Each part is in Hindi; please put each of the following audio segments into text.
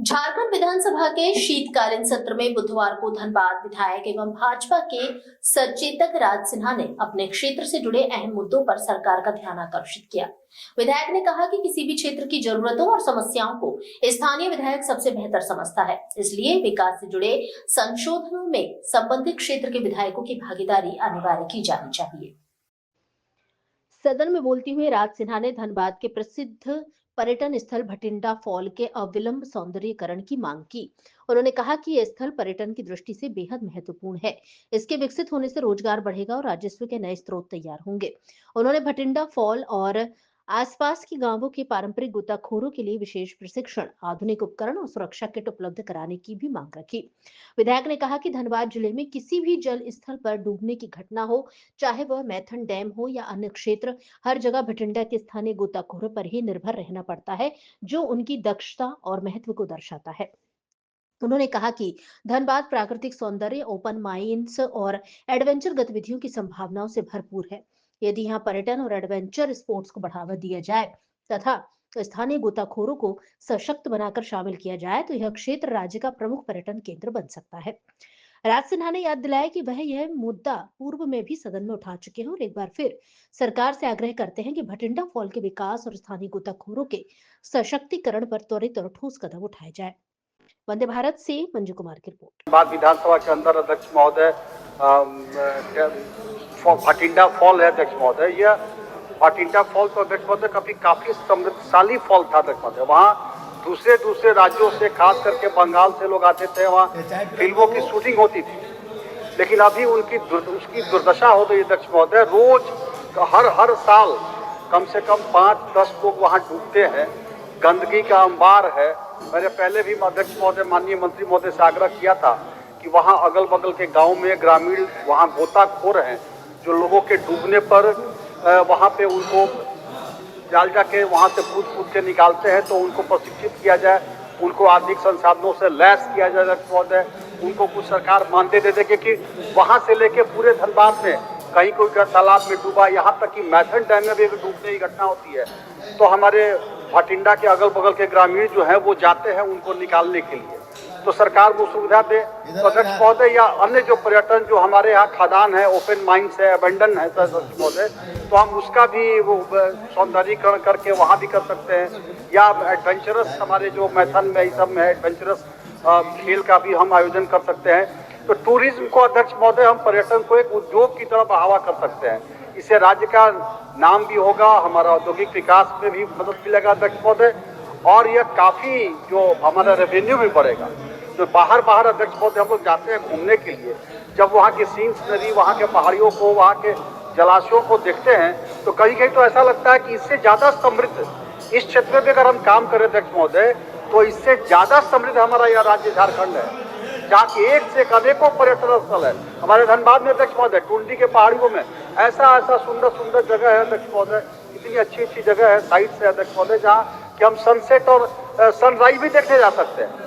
झारखंड विधानसभा के शीतकालीन सत्र में बुधवार को धनबाद विधायक एवं भाजपा के सचेतक राज सिन्हा ने अपने क्षेत्र से जुड़े अहम मुद्दों पर सरकार का ध्यान आकर्षित किया। विधायक ने कहा कि किसी भी क्षेत्र की जरूरतों और समस्याओं को स्थानीय विधायक सबसे बेहतर समझता है, इसलिए विकास से जुड़े संशोधनों में संबंधित क्षेत्र के विधायकों की भागीदारी अनिवार्य की जानी चाहिए। सदन में बोलती हुई राज सिन्हा ने धनबाद के प्रसिद्ध पर्यटन स्थल भटिंडा फॉल के अविलंब सौंदर्यीकरण की मांग की। उन्होंने कहा कि यह स्थल पर्यटन की दृष्टि से बेहद महत्वपूर्ण है। इसके विकसित होने से रोजगार बढ़ेगा और राजस्व के नए स्रोत तैयार होंगे। उन्होंने भटिंडा फॉल और आसपास के गांवों के पारंपरिक गोताखोरों के लिए विशेष प्रशिक्षण, आधुनिक उपकरण और सुरक्षा किट उपलब्ध कराने की भी मांग रखी। विधायक ने कहा कि धनबाद जिले में किसी भी जल स्थल पर डूबने की घटना हो, चाहे वह मैथन डैम हो या अन्य क्षेत्र, हर जगह भटिंडा के स्थानीय गोताखोरों पर ही निर्भर रहना पड़ता है, जो उनकी दक्षता और महत्व को दर्शाता है। उन्होंने कहा कि धनबाद प्राकृतिक सौंदर्य, ओपन माइंस और एडवेंचर गतिविधियों की संभावनाओं से भरपूर है। यदि यहाँ पर्यटन और एडवेंचर स्पोर्ट्स को बढ़ावा दिया जाए तथा स्थानीय गोताखोरों को सशक्त बनाकर शामिल किया जाए तो यह क्षेत्र राज्य का प्रमुख पर्यटन केंद्र बन सकता है। राज सिन्हा ने याद दिलाया कि वह यह मुद्दा पूर्व में भी सदन में उठा चुके हैं और एक बार फिर सरकार से आग्रह करते हैं कि भटिंडा फॉल के विकास और स्थानीय गोताखोरों के सशक्तिकरण पर त्वरित और ठोस कदम उठाए जाए। वंदे भारत से मंजू कुमार की रिपोर्ट। बाद विधानसभा के अंदर अध्यक्ष महोदय भटिंडा फॉल है अध्यक्ष महोदय। यह भटिंडा फॉल तो अध्यक्ष महोदय काफी समृद्धशाली फॉल था अध्यक्ष महोदय। वहाँ दूसरे राज्यों से, खास करके बंगाल से लोग आते थे, वहाँ फिल्मों की शूटिंग होती थी। लेकिन अभी उसकी दुर्दशा हो गई अध्यक्ष महोदय। रोज हर साल कम से कम 5-10 लोग वहाँ डूबते हैं। गंदगी का अंबार है। मैंने पहले भी अध्यक्ष महोदय, माननीय मंत्री महोदय से आग्रह किया था कि वहाँ अगल बगल के गांव में ग्रामीण वहाँ गोताखोर हैं, जो लोगों के डूबने पर वहाँ पे उनको जाल जाके वहाँ से कूद के निकालते हैं, तो उनको प्रशिक्षित किया जाए, उनको आर्थिक संसाधनों से लैस किया जाए अध्यक्ष महोदय। उनको कुछ सरकार मानदेय दे देगी कि वहाँ से लेके पूरे धनबाद में कहीं कोई तालाब में डूबा, यहाँ तक कि मैथन डैम में भी डूबने की घटना होती है, तो हमारे भटिंडा के अगल बगल के ग्रामीण जो है वो जाते हैं उनको निकालने के लिए, तो सरकार वो सुविधा दे। तो अध्यक्ष महोदय, या अन्य जो पर्यटन जो हमारे यहाँ खदान है, ओपन माइंस है, अबेंडन है अध्यक्ष महोदय, तो हम उसका भी वो सौंदर्यीकरण करके वहाँ भी कर सकते हैं। या एडवेंचरस हमारे जो मैथन में सब में एडवेंचरस खेल का भी हम आयोजन कर सकते हैं। तो टूरिज्म को अध्यक्ष महोदय हम पर्यटन को एक उद्योग की तरह बढ़ावा कर सकते हैं। इससे राज्य का नाम भी होगा, हमारा औद्योगिक विकास में भी मदद मिलेगा अध्यक्ष महोदय, और यह काफ़ी जो हमारा रेवेन्यू भी बढ़ेगा। तो बाहर अध्यक्ष महोदय हम लोग जाते हैं घूमने के लिए, जब वहाँ की सीनरी, वहाँ के पहाड़ियों को, वहाँ के जलाशयों को देखते हैं, तो कहीं तो ऐसा लगता है कि इससे ज़्यादा समृद्ध इस क्षेत्र में अगर हम काम करें अध्यक्ष महोदय, तो इससे ज़्यादा समृद्ध हमारा यह राज्य झारखंड है, जहाँ की एक से अनेकों पर्यटन स्थल है। हमारे धनबाद में अध्यक्ष महोदय टुंडी के पहाड़ियों में ऐसा सुंदर जगह है अध्यक्ष महोदय, इतनी अच्छी जगह है, साइट्स है अध्यक्ष महोदय, जहाँ कि हम सनसेट और सनराइज भी देखने जा सकते हैं।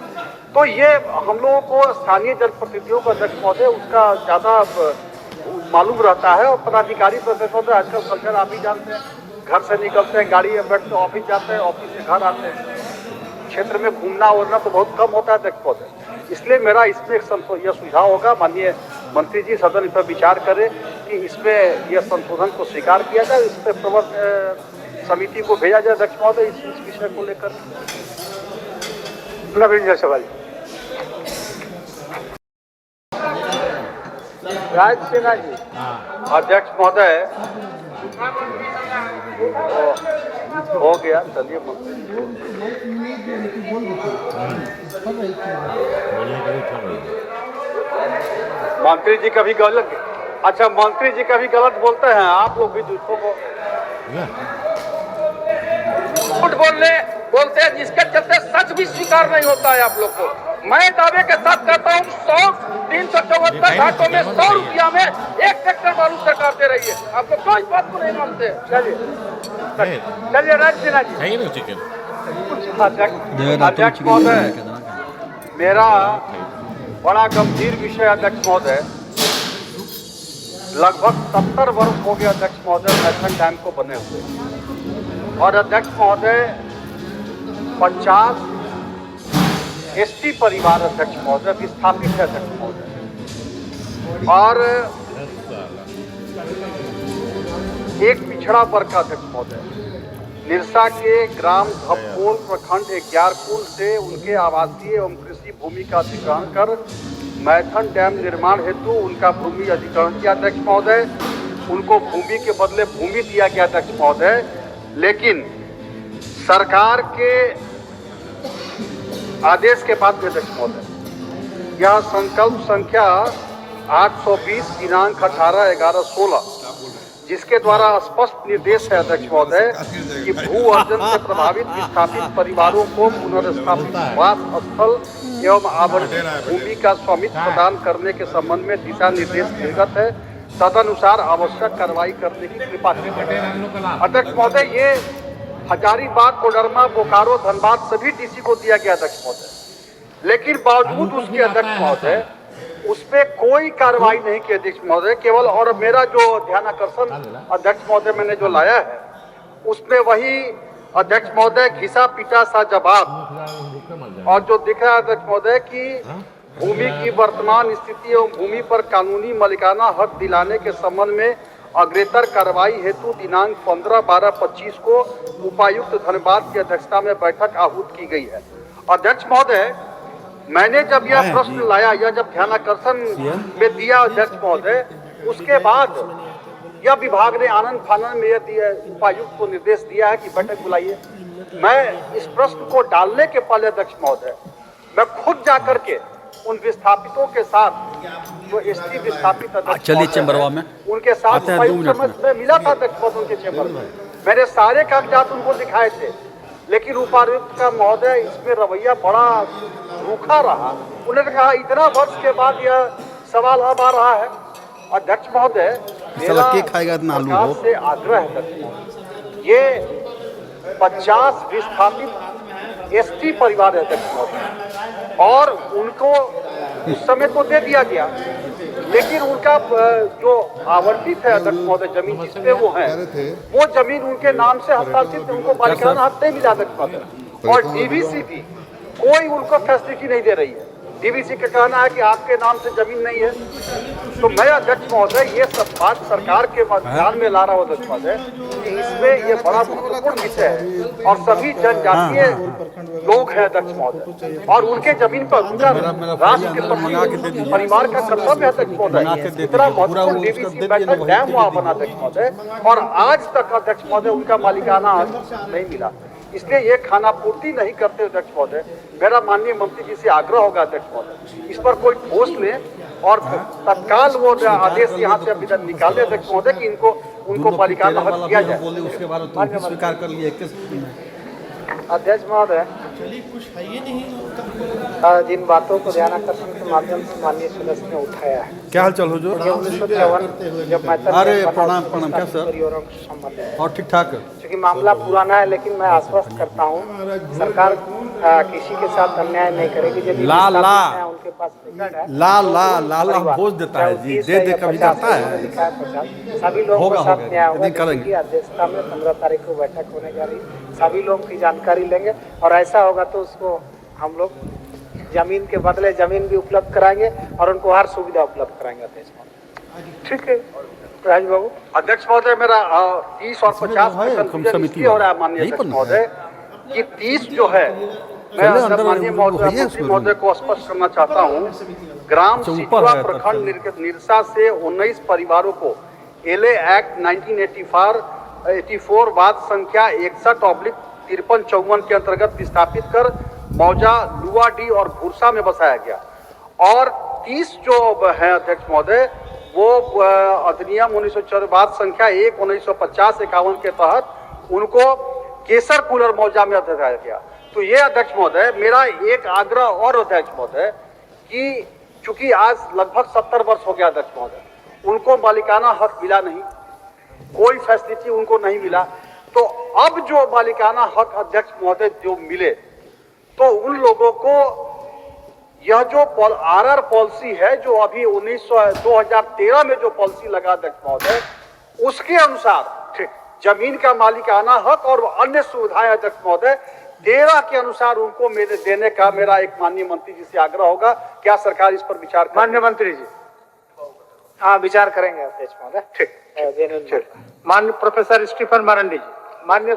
तो ये हम लोगों को स्थानीय जनप्रतिनिधियों को अध्यक्ष महोदय उसका ज़्यादा मालूम रहता है, और पदाधिकारी अध्यक्ष महोदय आजकल कल्चर आप ही जानते हैं, घर से निकलते हैं, गाड़ी में बैठते ऑफिस जाते हैं, ऑफिस से घर आते हैं, क्षेत्र में घूमना उड़ना तो बहुत कम होता है अध्यक्ष महोदय। इसलिए मेरा इसमें यह सुझाव होगा, माननीय मंत्री जी सदन इस पर विचार करें कि इसमें यह संशोधन को स्वीकार किया जाए, इस पर प्रवर्तन समिति को भेजा जाए अध्यक्ष महोदय इस विषय को लेकर। नवीन सवाल राज सिन्हा जी। अध्यक्ष महोदय हो गया, चलिए मंत्री जी कभी गलत, अच्छा मंत्री जी कभी गलत बोलते हैं, आप लोग भी झूठों को झूठ बोलते हैं, जिसके चलते सच भी स्वीकार नहीं होता है आप लोग को। मैं दावे के साथ कहता हूँ 374 घाटों में 100 रुपया में 1 ट्रैक्टर बालू सरकार दे रही है। आप लोग क्यों इस बात को नहीं मानते? चलिए राज सिन्हा जी। अध्यक्ष महोदय, मेरा बड़ा गंभीर विषय अध्यक्ष महोदय, लगभग 70 वर्ष हो गया अध्यक्ष महोदय मैथन डैम को बने हुए, और अध्यक्ष महोदय 50 एसटी परिवार अध्यक्ष महोदय विस्थापित है अध्यक्ष महोदय, और एक पिछड़ा वर्ग का अध्यक्ष महोदय। निरसा के ग्राम धपकोल प्रखंड 11 कुल से उनके आवासीय एवं कृषि भूमि का अधिग्रहण कर मैथन डैम निर्माण हेतु उनका भूमि अधिग्रहण किया अध्यक्ष महोदय। उनको भूमि के बदले भूमि दिया गया अध्यक्ष महोदय, लेकिन सरकार के आदेश के बाद में अध्यक्ष महोदय यह संकल्प संख्या 820 दिनांक 18/11/16 जिसके द्वारा स्पष्ट निर्देश है अध्यक्ष महोदय कि भू अर्जन से प्रभावित विस्थापित परिवारों को पुनर्स्थापित वास स्थल एवं आवंटित भूमि का स्वामित्व प्रदान करने के संबंध में दिशा निर्देश निर्गत है, तदनुसार आवश्यक कार्रवाई करने की कृपा की है। अध्यक्ष महोदय ये हजारीबाग, कोडरमा, बोकारो, धनबाद सभी डीसी को दिया गया अध्यक्ष महोदय, लेकिन बावजूद उसके अध्यक्ष महोदय उस पे कोई कार्रवाई नहीं की अध्यक्ष महोदय। केवल और मेरा जो ध्यानाकर्षण अध्यक्ष महोदय मैंने जो लाया है उसमें वही अध्यक्ष महोदय घिसा पीटा सा जवाब, और जो दिख रहा है अध्यक्ष महोदय कि भूमि की वर्तमान स्थिति एवं भूमि पर कानूनी मालिकाना हक दिलाने के संबंध में अग्रेतर कार्रवाई हेतु दिनांक 15/12/25 को उपायुक्त धनबाद की अध्यक्षता में बैठक आहूत की गई है। अध्यक्ष महोदय मैंने जब यह प्रश्न लाया, यह जब ध्यानाकर्षण में दिया अध्यक्ष महोदय, उसके बाद यह विभाग ने आनंद फानन में यह उपायुक्त को निर्देश दिया है कि बैठक बुलाइए। मैं इस प्रश्न को डालने के पहले अध्यक्ष महोदय मैं खुद जाकर के उन विस्थापितों के साथ जो एसटी विस्थापित चलिए चेंबरवा में उनके साथ में मिला था अध्यक्ष महोदय उनके चेंबर में। मैंने सारे कागजात उनको दिखाए थे, लेकिन उपायुक्त का महोदय इसमें रवैया बड़ा रूखा रहा। उन्होंने कहा इतना वर्ष के बाद यह सवाल अब आ रहा है। अध्यक्ष महोदय मेरा सरकार से आग्रह है, ये 50 विस्थापित एसटी परिवार है अध्यक्ष महोदय, और उनको उस समय तो दे दिया गया, लेकिन उनका जो आवंटित है अध्यक्ष महोदय जमीन जिसपे वो है, वो जमीन उनके नाम से हस्तांतरित, उनको मालिकाना हक नहीं मिला अध्यक्ष महोदय। और डीवीसी भी कोई उनको फैसिलिटी नहीं दे रही है। डीवीसी का कहना है कि आपके नाम से जमीन नहीं है। तो मैं अध्यक्ष महोदय ये सब बात सरकार के ध्यान में ला रहा हूँ अध्यक्ष महोदय कि इसमें ये बड़ा महत्वपूर्ण विषय है, और सभी जनजातीय लोग हैं अध्यक्ष महोदय, और उनके जमीन पर उनका राष्ट्र के प्रति परिवार का कर्तव्य है अध्यक्ष महोदय। इतना महत्वपूर्ण डीवीसी बैठक डैम वहाँ बना अध्यक्ष महोदय, और आज तक अध्यक्ष महोदय उनका मालिकाना हक नहीं मिला, इसलिए ये खाना पूर्ति नहीं करते अध्यक्ष महोदय। मेरा माननीय मंत्री जी से आग्रह होगा अध्यक्ष महोदय इस पर कोई ठोस ले और तत्काल वो आदेश यहाँ से अभी निकाले अध्यक्ष महोदय कि इनको उनको मालिकाना हक दिया जाए। उसके बाद स्वीकार कर लिए अध्यक्ष महोदय जिन बातों को ध्यानाकर्षण के माध्यम से माननीय सदस्य ने उठाया है, क्या हाल चाल हो जो 1953 जब मैथन अरे प्रणाम क्या सर, और ठीक ठाक। क्योंकि मामला पुराना है, लेकिन मैं आश्वस्त करता हूँ सरकार किसी के साथ अन्याय नहीं करेगी। यदि उनके पास ला बोझ देता है जी, दे कभी जाता है। सभी लोगों के साथ न्याय होगा। की अध्यक्षता में 15 तारीख को बैठक होने जा रही, सभी लोग की जानकारी लेंगे, और ऐसा होगा तो उसको हम लोग जमीन के बदले जमीन भी उपलब्ध कराएंगे और उनको हर सुविधा उपलब्ध कराएंगे अध्यक्ष महोदय। ठीक है राज बाबू। अध्यक्ष महोदय मेरा 30 और 50 हो रहा है माननीय अध्यक्ष महोदय कि 30 जो है मैं माननीय महोदय को स्पष्ट करना चाहता हूँ। ग्राम सिटवा प्रखंड निरसा से 19 परिवारों को एलए एक्ट 1984 वाद संख्या 61/5354 के अंतर्गत विस्थापित कर मौजा, लुआडी और भूरसा में बसाया गया, और 30 जो है अध्यक्ष महोदय वो अधिनियम 1904 वाद संख्या 1/1950-51 के तहत उनको केसर कुलर मौजा में दर्शाया गया। तो ये अध्यक्ष महोदय मेरा एक आग्रह और अध्यक्ष महोदय कि चूंकि आज लगभग 70 वर्ष हो गया अध्यक्ष महोदय, उनको मालिकाना हक मिला नहीं, कोई फैसिलिटी उनको नहीं मिला। तो अब जो मालिकाना हक अध्यक्ष महोदय जो मिले, तो उन लोगों को यह जो आरआर पॉलिसी है जो अभी 2013 में जो पॉलिसी लगा अध्यक्ष महोदय, उसके अनुसार जमीन का मालिकाना हक और अन्य सुविधाएं अध्यक्ष महोदय 13 के अनुसार उनको मेरे देने का मेरा एक माननीय मंत्री जी से आग्रह होगा। क्या सरकार इस पर विचार करे? माननीय मंत्री जी, हाँ विचार करेंगे अध्यक्ष महोदय। ठीक। माननीय प्रोफेसर स्टीफन मारंडी जी, माननीय